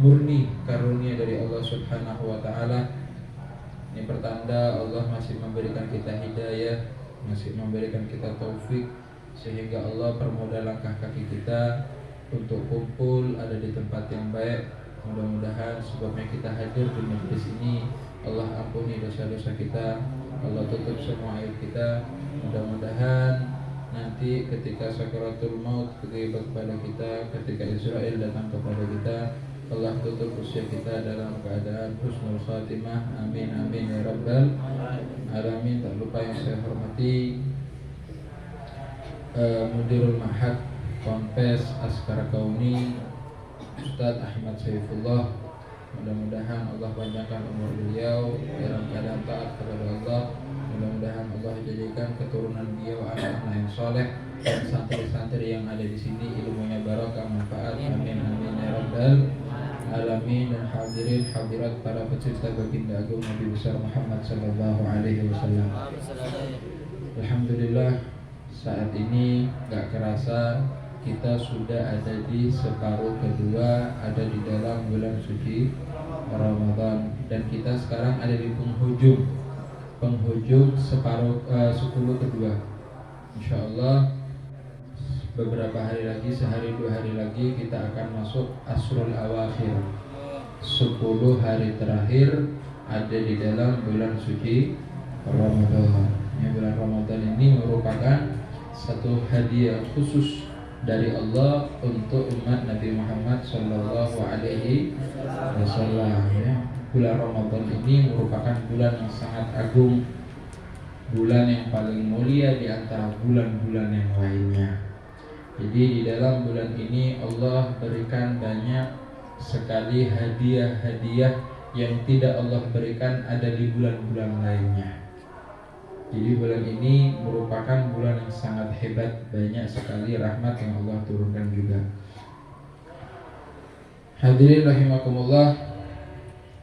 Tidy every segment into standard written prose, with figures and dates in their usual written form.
murni karunia dari Allah Subhanahu wa taala. Ini pertanda Allah masih memberikan kita hidayah, masih memberikan kita taufik, sehingga Allah permudah langkah kaki kita untuk kumpul ada di tempat yang baik. Mudah-mudahan sebabnya kita hadir di majelis ini, Allah ampuni dosa-dosa kita, Allah tutup semua aib kita. Mudah-mudahan nanti ketika sakaratul maut ketika kepada kita, ketika Israel datang kepada kita, Allah tutup usia kita dalam keadaan husnul khatimah. Amin amin ya rabbal alamin. Tak lupa yang saya hormati Mudirul Mahad Ponpes Askara Kauni Ustadz Ahmad Saifullah. Mudah-mudahan Allah panjangkan umur beliau dalam keadaan taat kepada Allah. Mudah-mudahan Allah jadikan keturunan beliau anak-anak yang soleh, dan santri-santri yang ada di sini ilmunya barokah manfaat. Amin amin ya rabbal alamin. Dan hadirin hadirat para pecinta baginda agung Nabi besar Muhammad sallallahu alaihi wasallam. Alhamdulillah, saat ini gak kerasa kita sudah ada di separuh kedua, ada di dalam bulan suci Ramadan, dan kita sekarang ada di penghujung separuh 10 kedua. Insyaallah beberapa hari lagi, sehari 2 hari lagi kita akan masuk Asrul Awakhir. 10 hari terakhir ada di dalam bulan suci Ramadan. Bulan Ramadan ini merupakan satu hadiah khusus dari Allah untuk umat Nabi Muhammad sallallahu alaihi wasallam. Bulan Ramadan ini merupakan bulan yang sangat agung, bulan yang paling mulia di antara bulan-bulan yang lainnya. Jadi di dalam bulan ini Allah berikan banyak sekali hadiah-hadiah yang tidak Allah berikan ada di bulan-bulan lainnya. Jadi bulan ini merupakan bulan yang sangat hebat, banyak sekali rahmat yang Allah turunkan juga. Hadirin rahimakumullah,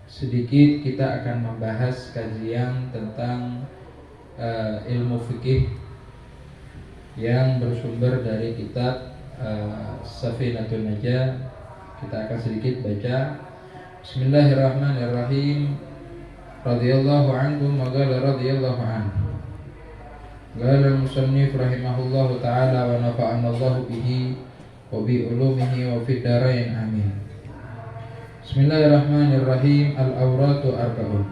sedikit kita akan membahas kajian tentang ilmu fikih yang bersumber dari kitab Safinatun Najah. Kita akan sedikit baca. Bismillahirrahmanirrahim. Radhiyallahu anhu wa qala radhiyallahu anhu. Qala al-musannif rahimahullahu ta'ala wa nafa'ana Allahu bihi wa bi ulumihi wa fid dharain amin. Bismillahirrahmanirrahim. Al-awratu arba'un.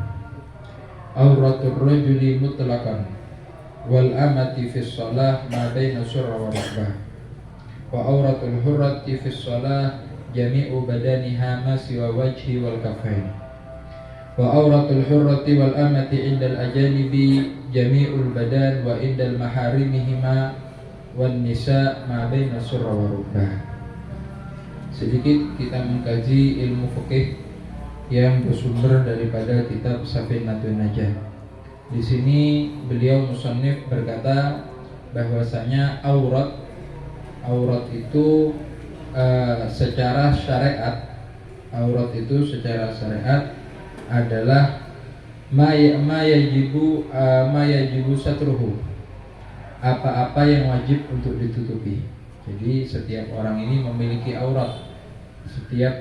Awratul rajuli mutlaqan wal amati fi shalah ma baina surra wa rukbah. Wa awratul hurrati fi shalah jami'u badaniha ma siwa wajhi wal kaffain. Wa awratul hurrati wal amati indal ajanibi jami'ul badan wa indal maharimihima wan nisa ma baina surra wa rukbah. Sedikit kita mengkaji ilmu fikih yang bersumber daripada kitab Safinatun Najah. Di sini beliau musannif berkata bahwasanya aurat itu secara syariat, aurat itu secara syariat adalah ma yajibu satruhu, apa-apa yang wajib untuk ditutupi. Jadi setiap orang ini memiliki aurat, setiap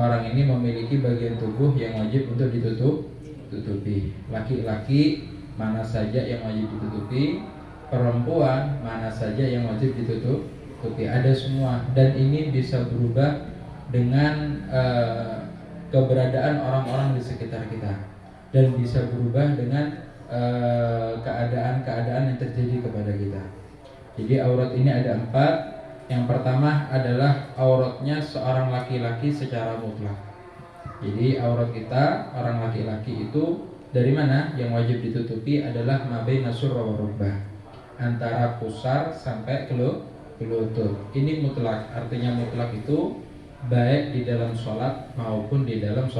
orang ini memiliki bagian tubuh yang wajib untuk ditutupi. Laki-laki mana saja yang wajib ditutupi, perempuan mana saja yang wajib ditutupi, ada semua. Dan ini bisa berubah dengan keberadaan orang-orang di sekitar kita, dan bisa berubah dengan keadaan-keadaan yang terjadi kepada kita. Jadi aurat ini ada 4. Yang pertama adalah auratnya seorang laki-laki secara mutlak. Jadi aurat kita, orang laki-laki itu dari mana? Yang wajib ditutupi adalah ma baina surra wa rukbah, antara pusar sampai ke lutut. Ini mutlak, artinya mutlak itu baik di dalam sholat maupun di dalam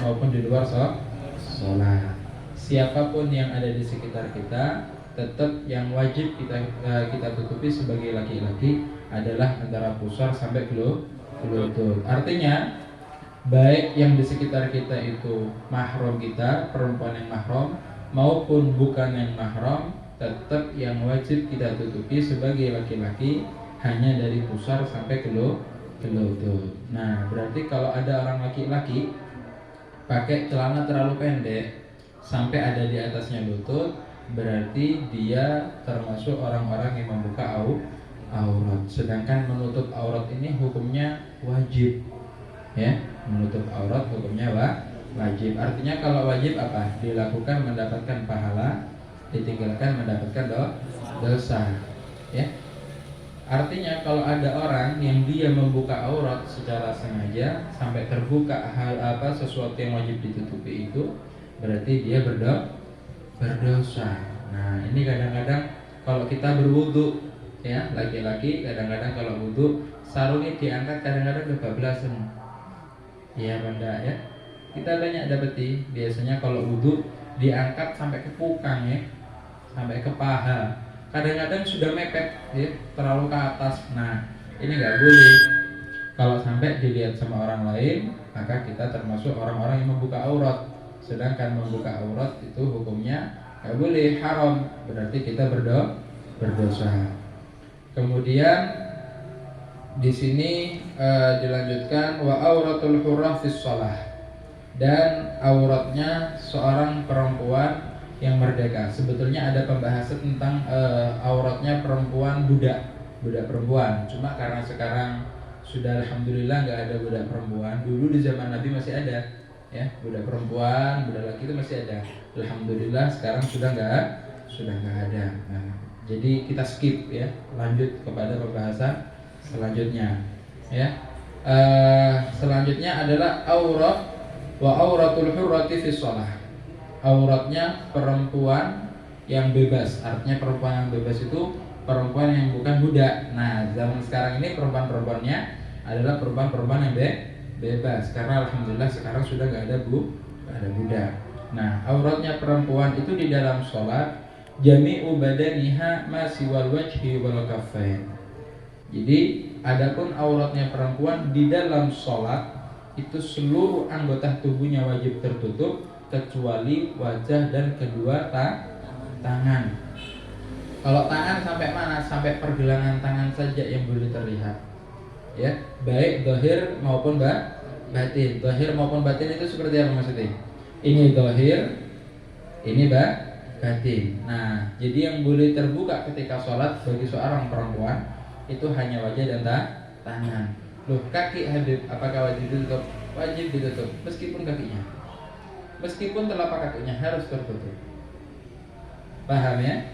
maupun di luar sholat. Siapapun yang ada di sekitar kita, tetap yang wajib kita tutupi sebagai laki-laki adalah antara pusar sampai ke lutut. Artinya baik yang di sekitar kita itu mahram kita, perempuan yang mahram, maupun bukan yang mahram, tetap yang wajib kita tutupi sebagai laki-laki hanya dari pusar sampai ke ke lutut. Nah, berarti kalau ada orang laki-laki pakai celana terlalu pendek sampai ada di atasnya lutut, berarti dia termasuk orang-orang yang membuka aurat. Sedangkan menutup aurat ini hukumnya wajib. Ya, menutup aurat hukumnya wajib. Artinya kalau wajib apa? Dilakukan mendapatkan pahala, ditinggalkan mendapatkan dosa. Ya. Artinya kalau ada orang yang dia membuka aurat secara sengaja sampai terbuka hal apa sesuatu yang wajib ditutupi itu, berarti dia berdosa. Nah, ini kadang-kadang kalau kita berwudu, ya, laki-laki kadang-kadang kalau wudu sarungnya diangkat kadang-kadang kebablasan. Iya benda ya. Kita banyak dapeti biasanya kalau wudu diangkat sampai ke pukang ya, sampai ke paha. Kadang-kadang sudah mepet ya, terlalu ke atas. Nah, ini nggak boleh. Kalau sampai dilihat sama orang lain, maka kita termasuk orang-orang yang membuka aurat. Sedangkan membuka aurat itu hukumnya nggak boleh, haram. Berarti kita berdosa. Kemudian di sini dilanjutkan wa auratul hurrah fis shalah, dan auratnya seorang perempuan yang merdeka. Sebetulnya ada pembahasan tentang auratnya perempuan budak perempuan. Cuma karena sekarang sudah alhamdulillah nggak ada budak perempuan. Dulu di zaman Nabi masih ada, ya, budak perempuan, budak laki itu masih ada. Alhamdulillah sekarang sudah nggak ada. Nah, jadi kita skip ya, lanjut kepada pembahasan selanjutnya. Ya, selanjutnya adalah aurat wa auratul hurrati fis shalah. Auratnya perempuan yang bebas. Artinya perempuan yang bebas itu perempuan yang bukan budak. Nah, zaman sekarang ini perempuan-perempuannya adalah perempuan-perempuan yang bebas. Karena alhamdulillah sekarang sudah nggak ada budak. Nah, auratnya perempuan itu di dalam sholat jami'u badaniha ma siwal wajhi wal kaffain. Jadi, adapun auratnya perempuan di dalam sholat itu seluruh anggota tubuhnya wajib tertutup kecuali wajah dan kedua tangan. Kalau tangan sampai mana? Sampai pergelangan tangan saja yang boleh terlihat. Ya, baik zahir maupun batin. Zahir maupun batin itu seperti apa maksudnya? Ini zahir, ini batin. Nah, jadi yang boleh terbuka ketika sholat bagi seorang perempuan itu hanya wajah dan tangan. Loh, kaki Habib, apakah wajib ditutup? Wajib ditutup, meskipun kakinya. Meskipun telapak kakinya harus tertutup. Paham ya?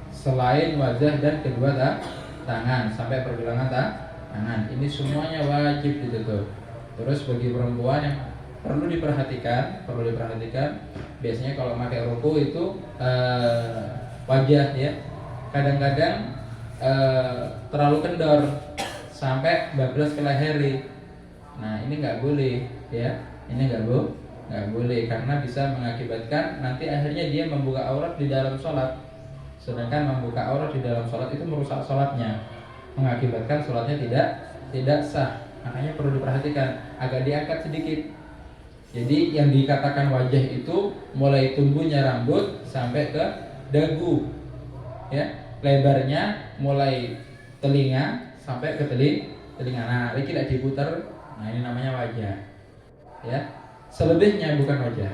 Selain wajah dan kedua tangan sampai pergelangan tangan, ini semuanya wajib ditutup. Terus bagi perempuan yang perlu diperhatikan, biasanya kalau pakai ruku itu wajah ya, kadang-kadang terlalu kendor sampai bablas ke leher. Nah, ini nggak boleh ya, ini nggak boleh karena bisa mengakibatkan nanti akhirnya dia membuka aurat di dalam sholat. Sedangkan membuka aurat di dalam sholat itu merusak sholatnya, mengakibatkan sholatnya tidak sah. Makanya perlu diperhatikan, agak diangkat sedikit. Jadi yang dikatakan wajah itu mulai tumbuhnya rambut sampai ke dagu, ya, lebarnya mulai telinga sampai ke telinga. Nah, ini tidak diputar. Nah, ini namanya wajah, ya. Selebihnya bukan wajah.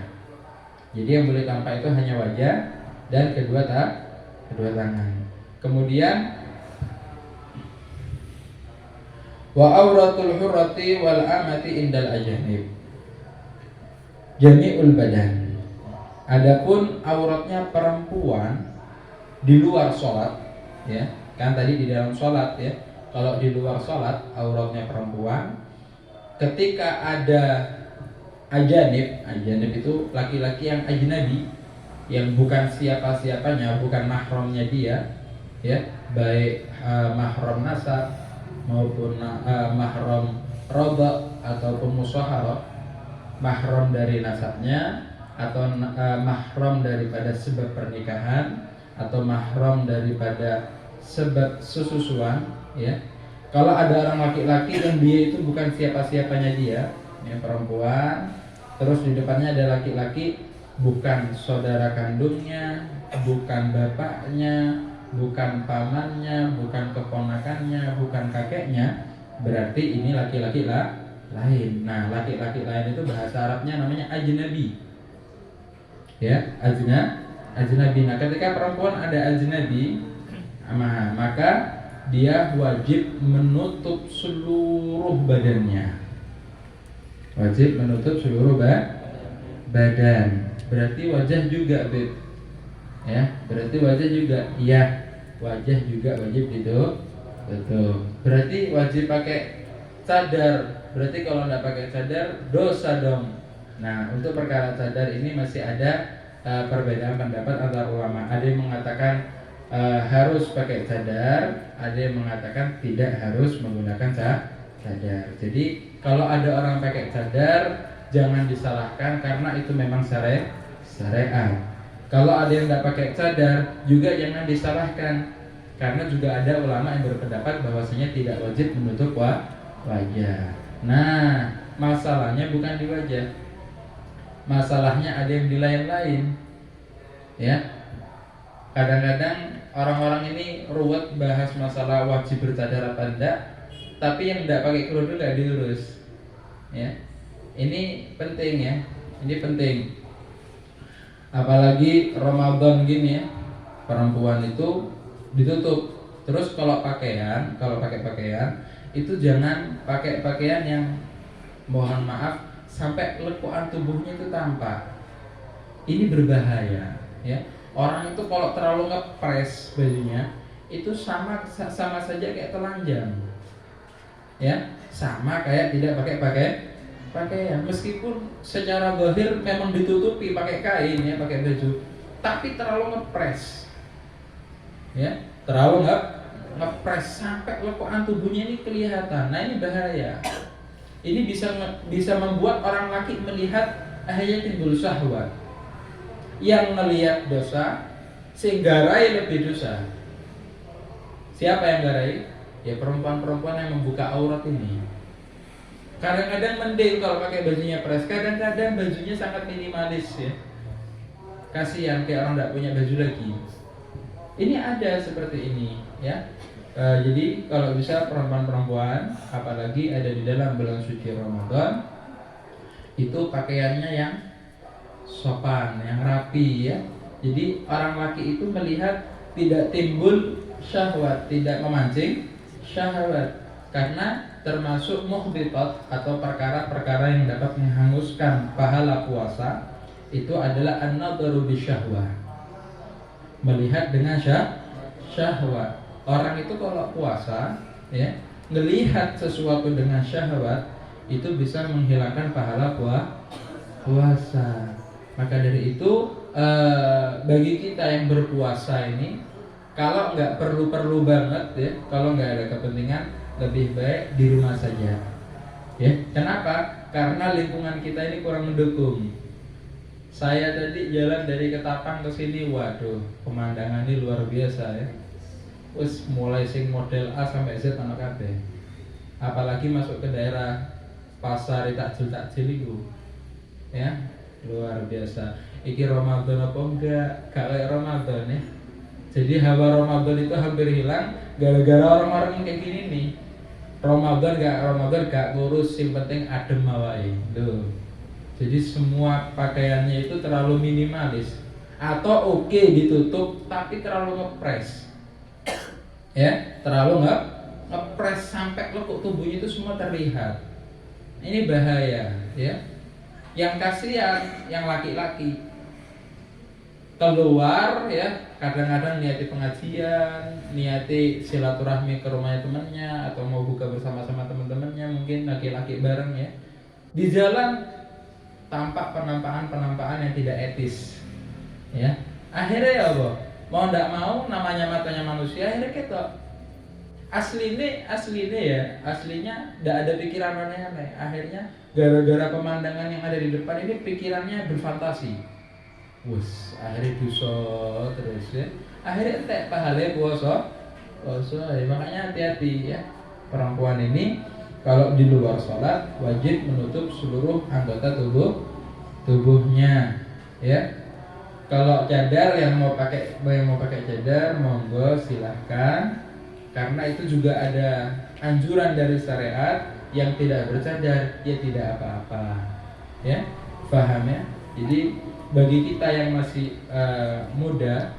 Jadi yang boleh tampak itu hanya wajah dan kedua tangan. Kemudian wa auratul hurrati wal amati indal ajanib jami'ul badan. Adapun auratnya perempuan di luar sholat, ya, kan tadi di dalam sholat ya. Kalau di luar sholat auratnya perempuan, ketika ada ajanib itu laki-laki yang ajnabi, yang bukan siapa-siapanya, bukan mahramnya dia, ya, baik mahram nasab maupun mahram roba ataupun musaharah, mahram dari nasabnya atau mahram daripada sebab pernikahan atau mahram daripada sebab sesusuan, ya. Kalau ada orang laki-laki dan dia itu bukan siapa-siapanya dia, ya, perempuan, terus di depannya ada laki-laki, bukan saudara kandungnya, bukan bapaknya, bukan pamannya, bukan keponakannya, bukan kakeknya, berarti ini laki-laki lain. Nah, laki-laki lain itu bahasa Arabnya namanya ajnabi. Ya, ajnabi. Nah, ketika perempuan ada ajnabi, maka dia wajib menutup seluruh badannya. Wajib menutup seluruh badan. Berarti wajah juga, Beb. Ya, berarti wajah juga. Iya, wajah juga wajib ditutup. Betul. Berarti wajib pakai cadar. Berarti kalau enggak pakai cadar dosa dong. Nah, untuk perkara cadar ini masih ada perbedaan pendapat antar ulama. Ada yang mengatakan harus pakai cadar, ada yang mengatakan tidak harus menggunakan cadar. Jadi kalau ada orang pakai cadar, jangan disalahkan karena itu memang syariat. Kalau ada yang tidak pakai cadar, juga jangan disalahkan karena juga ada ulama yang berpendapat bahwasanya tidak wajib menutup wajah. Nah, masalahnya bukan di wajah. Masalahnya ada yang di lain-lain. Ya. Kadang-kadang orang-orang ini ruwet bahas masalah wajib bercadar apa enggak, tapi yang enggak pakai kerudung enggak diurus. Ya. Ini penting ya. Ini penting. Apalagi Ramadan gini ya. Perempuan itu ditutup. Terus kalau pakai pakaian itu jangan pakai pakaian yang mohon maaf sampai lekuan tubuhnya itu tampak. Ini berbahaya ya. Orang itu kalau terlalu ngepres bajunya itu sama saja kayak telanjang. Ya, sama kayak tidak pakai pakaian. Meskipun secara zahir memang ditutupi pakai kain ya, pakai baju, tapi terlalu ngepres. Ya, terlalu ngepres sampai lekuan tubuhnya ini kelihatan. Nah, ini bahaya. Ini bisa membuat orang laki melihat akhirnya timbul syahwat. Yang melihat dosa sehingga garai lebih dosa. Siapa yang garai? Ya perempuan-perempuan yang membuka aurat ini. Kadang-kadang mending kalau pakai bajunya pres, kadang-kadang bajunya sangat minimalis ya. Kasihan kayak orang tidak punya baju lagi. Ini ada seperti ini ya. Jadi kalau bisa perempuan-perempuan, apalagi ada di dalam bulan suci Ramadan, itu pakaiannya yang sopan, yang rapi ya. Jadi orang laki itu melihat tidak timbul syahwat, tidak memancing syahwat, karena termasuk muhbitat atau perkara-perkara yang dapat menghanguskan pahala puasa itu adalah an-nadharu bisyahwah, melihat dengan syahwat. Orang itu kalau puasa ya, melihat sesuatu dengan syahwat itu bisa menghilangkan pahala puasa. Maka dari itu bagi kita yang berpuasa ini, kalau nggak perlu banget ya, kalau nggak ada kepentingan, lebih baik di rumah saja. Ya, kenapa? Karena lingkungan kita ini kurang mendukung. Saya tadi jalan dari Ketapang ke sini, waduh, pemandangan ini luar biasa ya. Wes mulai sing model A sampai Z ana kabeh. Apalagi masuk ke daerah pasar takjil itu. Ya, luar biasa. Iki Ramadan apa enggak? Kayak Ramadan ya. Jadi hawa Ramadan itu hampir hilang gara-gara orang-orang yang kayak gini nih. Ramadan gak ngurus, yang penting adem awake. Loh. Jadi semua pakaiannya itu terlalu minimalis atau oke ditutup tapi terlalu ngepres. Ya, terlalu ngepres sampai lekuk tubuhnya itu semua terlihat. Ini bahaya ya. Yang kasihan yang laki-laki keluar ya, kadang-kadang niati pengajian, niati silaturahmi ke rumahnya temannya atau mau buka bersama-sama teman-temannya, mungkin laki-laki bareng ya. Di jalan tampak penampakan yang tidak etis. Ya. Akhirnya ya Allah, mau ndak mau namanya matanya manusia akhirnya ketok. Aslinya ndak ada pikiran aneh-aneh. Akhirnya gara-gara pemandangan yang ada di depan ini pikirannya berfantasi. Akhirnya dosa terus ya. Akhirnya entek pahala puasa. Ya, makanya hati-hati ya. Perempuan ini kalau di luar sholat wajib menutup seluruh anggota tubuhnya ya. Kalau cadar yang mau pakai cadar monggo silahkan, karena itu juga ada anjuran dari syariat, yang tidak bercadar ya tidak apa-apa. Ya, paham ya? Jadi bagi kita yang masih muda,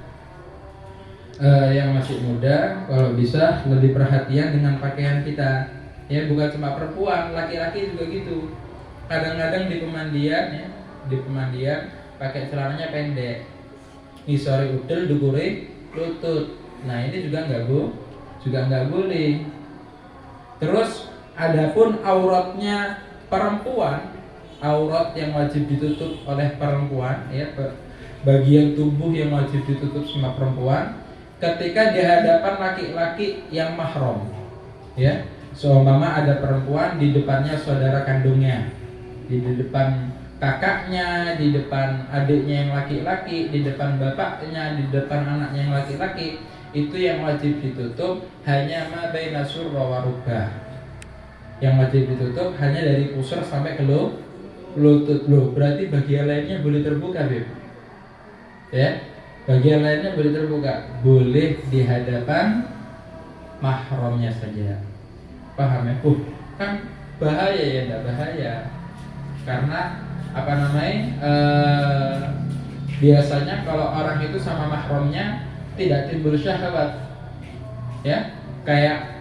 kalau bisa lebih perhatian dengan pakaian kita. Ya, bukan cuma perempuan, laki-laki juga gitu. Kadang-kadang di pemandian pakai celananya pendek, ngisori udel, dukure lutut. Nah, ini juga nggak boleh. Terus adapun auratnya perempuan, aurat yang wajib ditutup oleh perempuan, ya, bagian tubuh yang wajib ditutup sama perempuan ketika di hadapan laki-laki yang mahram. Ya, seumpama ada perempuan di depannya saudara kandungnya, di depan kakaknya, di depan adiknya yang laki-laki, di depan bapaknya, di depan anaknya yang laki-laki, itu yang wajib ditutup hanya ma baina surra wa rukbah. Yang wajib ditutup hanya dari pusar sampai ke lutut. Loh, berarti bagian lainnya boleh terbuka, Beb. Ya, bagian lainnya boleh terbuka, boleh di hadapan mahramnya saja. Paham ya? Kan bahaya ya, enggak bahaya. Karena biasanya kalau orang itu sama mahramnya tidak timbul syahwat. Ya, kayak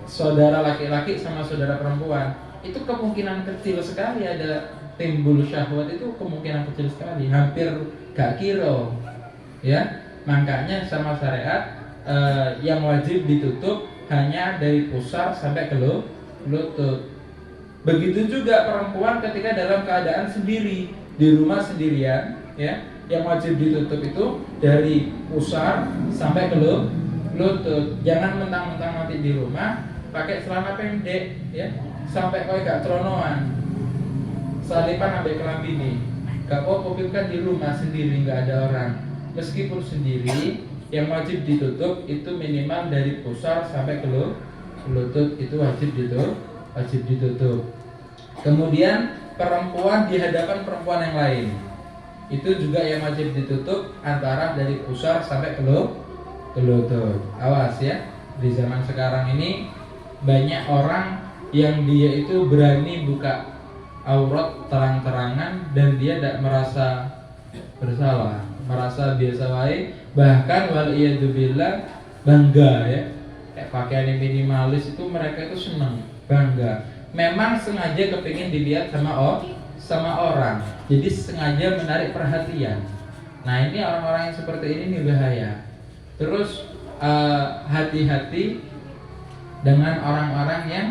saudara laki-laki sama saudara perempuan, itu kemungkinan kecil sekali ada timbul syahwat, itu kemungkinan kecil sekali, hampir gak kira. Ya, makanya sama syariat yang wajib ditutup hanya dari pusar sampai ke lutut. Begitu juga perempuan ketika dalam keadaan sendiri di rumah sendirian, ya, yang wajib ditutup itu dari pusar sampai ke lutut. Jangan mentang-mentang nanti di rumah pakai celana pendek, ya, sampai kau gak celonoan, salipan sampai kelambi ini. Gak apa-apa, kan di rumah sendiri nggak ada orang. Meskipun sendiri, yang wajib ditutup itu minimal dari pusar sampai ke lutut, itu wajib ditutup. Kemudian perempuan di hadapan perempuan yang lain, itu juga yang wajib ditutup antara dari pusar sampai ke lutut. Awas ya, di zaman sekarang ini banyak orang yang dia itu berani buka aurat terang-terangan dan dia tidak merasa bersalah, merasa biasa wae, bahkan waliyadzubillah bangga ya. Kayak pakaian yang minimalis itu mereka itu senang, bangga. Memang sengaja kepingin dilihat sama orang, jadi sengaja menarik perhatian. Nah, ini orang-orang yang seperti ini nih bahaya. Terus hati-hati dengan orang-orang yang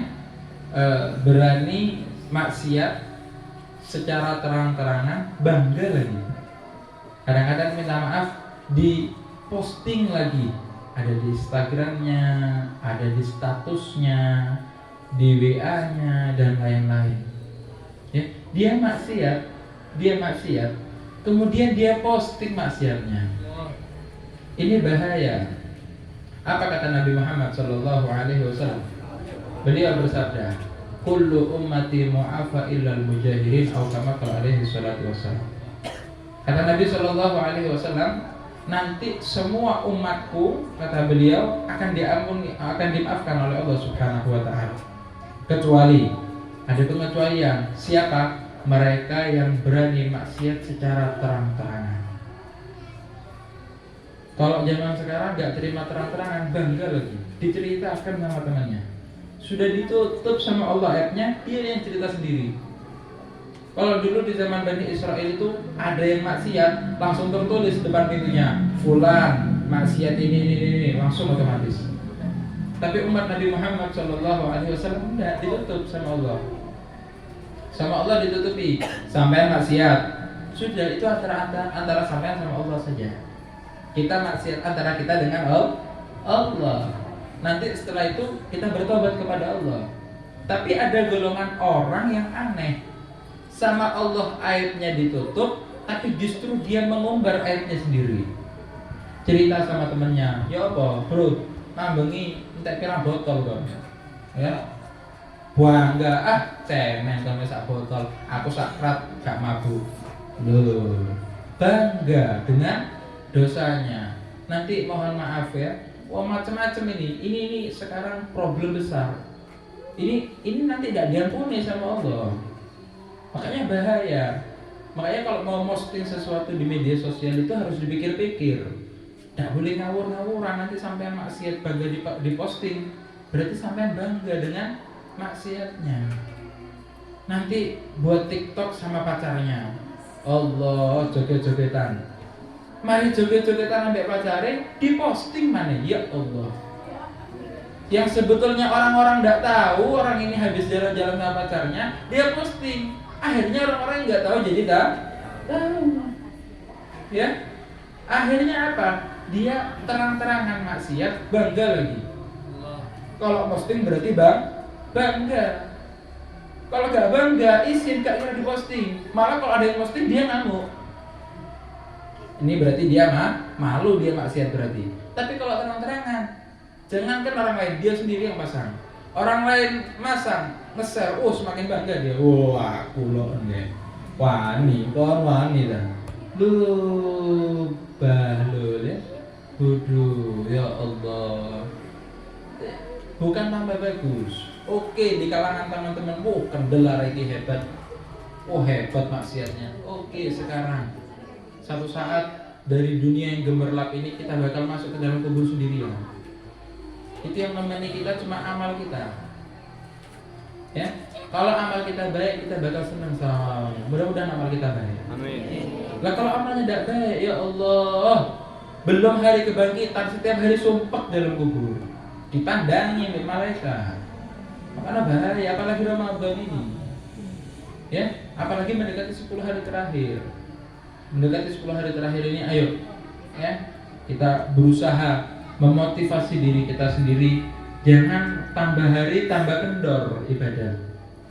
berani maksiat secara terang-terangan, bangga lagi. Kadang-kadang minta maaf di posting lagi, ada di Instagramnya, ada di statusnya, di WA-nya dan lain-lain. Ya, dia maksiat, kemudian dia posting maksiatnya. Ini bahaya. Apa kata Nabi Muhammad SAW? Beliau bersabda, kullu ummati mu'afa illal mujahirin, atau kama qala alaihi salatu wassalam. Kata Nabi SAW, nanti semua umatku, kata beliau, akan diampuni, akan dimaafkan oleh Allah Subhanahu wa taala. Kecuali, ada pengecualian. Siapa? Mereka yang berani maksiat secara terang-terangan. Kalau zaman sekarang nggak terima terang-terangan, bangga lagi, diceritakan sama temannya. Sudah ditutup sama Allah ayatnya, dia yang cerita sendiri. Kalau dulu di zaman Bani Israel itu ada yang maksiat, langsung tertulis depan pintunya, fulan maksiat ini, langsung otomatis. Tapi umat Nabi Muhammad SAW tidak ditutup sama Allah. Sama Allah ditutupi, sampai maksiat. Sudah, itu antara sampean sama Allah saja. Kita maksiat antara kita dengan Allah. Nanti setelah itu kita bertobat kepada Allah. Tapi ada golongan orang yang aneh, sama Allah aibnya ditutup, tapi justru dia mengumbar aibnya sendiri. Cerita sama temennya, ya apa bro, nambengi entek pirang botol kok. Ya, bangga, cemen sampai sak botol, aku sakrat gak mabuk. Loh, bangga dengan dosanya. Nanti mohon maaf ya, wah macam-macam ini sekarang problem besar. Ini nanti tidak diampuni sama Allah. Makanya bahaya. Makanya kalau mau posting sesuatu di media sosial itu harus dipikir-pikir. Tidak boleh ngawur-ngawuran, nanti sampai maksiat bangga diposting. Berarti sampai bangga dengan maksiatnya. Nanti buat TikTok sama pacarnya. Allah, joget-jogetan. Mari joget-jogetan sampai pacarnya diposting mana? Ya Allah. Yang sebetulnya orang-orang tidak tahu, orang ini habis jalan-jalan sama pacarnya, dia posting. Akhirnya orang-orang yang nggak tahu jadi tahu. Ya, akhirnya apa? Dia terang-terangan maksiat, bangga lagi. Kalau posting berarti bangga. Kalau nggak bangga, izin gak kira diposting. Malah kalau ada yang posting dia ngamuk. Ini berarti dia malu, dia maksiat berarti. Tapi kalau terang-terangan, jangankan orang lain, dia sendiri yang pasang. Orang lain masang, nge-share, semakin bangga dia. Aku loh nih, wani dah. Bahlul ya, bodoh ya Allah. Bukan tambah bagus. Oke, di kalangan teman-teman, kendelar ini hebat. Hebat maksiatnya. Oke, sekarang satu saat dari dunia yang gemerlap ini kita bakal masuk ke dalam kubur sendirian. Itu yang menemani kita cuma amal kita. Ya, kalau amal kita baik, kita bakal senang sama amalnya. Mudah-mudahan amal kita baik. Amin. Lah kalau amalnya tidak baik, ya Allah, belum hari kebangkitan, setiap hari sumpah dalam kubur, dipandangi oleh malaikat. Makanya bahaya, apalagi Ramadan ini. Ya, apalagi mendekati 10 hari terakhir. Mendekati 10 hari terakhir ini, ayo, ya, kita berusaha memotivasi diri kita sendiri, jangan tambah hari tambah kendor ibadah.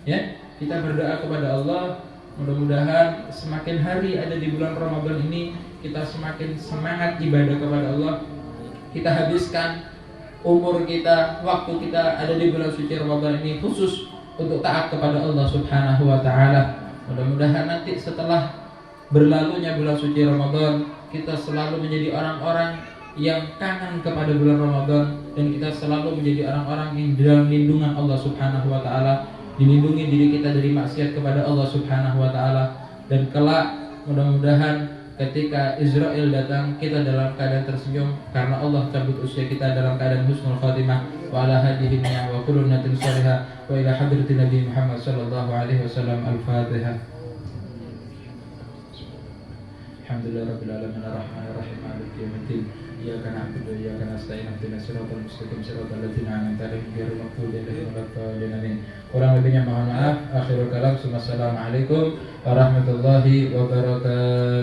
Ya, kita berdoa kepada Allah, mudah-mudahan semakin hari ada di bulan Ramadan ini kita semakin semangat ibadah kepada Allah. Kita habiskan umur kita, waktu kita ada di bulan suci Ramadan ini khusus untuk taat kepada Allah Subhanahu wa taala. Mudah-mudahan nanti setelah berlalunya bulan suci Ramadan, kita selalu menjadi orang-orang yang kangen kepada bulan Ramadan, dan kita selalu menjadi orang-orang yang dalam lindungan Allah Subhanahu wa taala, dilindungi diri kita dari maksiat kepada Allah Subhanahu wa taala, dan kelak mudah-mudahan ketika Israel datang kita dalam keadaan tersenyum karena Allah cabut usia kita dalam keadaan husnul khatimah. Wa ala hadhihi wa kullu natin salihah wa ila hadratin Nabi Muhammad sallallahu alaihi wasallam. Al-Fatihah. Alhamdulillah rabbil alamin arrahmanir rahim maliki yaumiddin. Iyyaka na'budu wa iyyaka nasta'in ihdinas siratal mustaqim siratal ladzina an'amta 'alaihim ghairil maghdubi 'alaihim waladdallin amin. Kurang lebihnya mohon maaf. Akhirul kalam. Wassalamualaikum warahmatullahi wabarakatuh.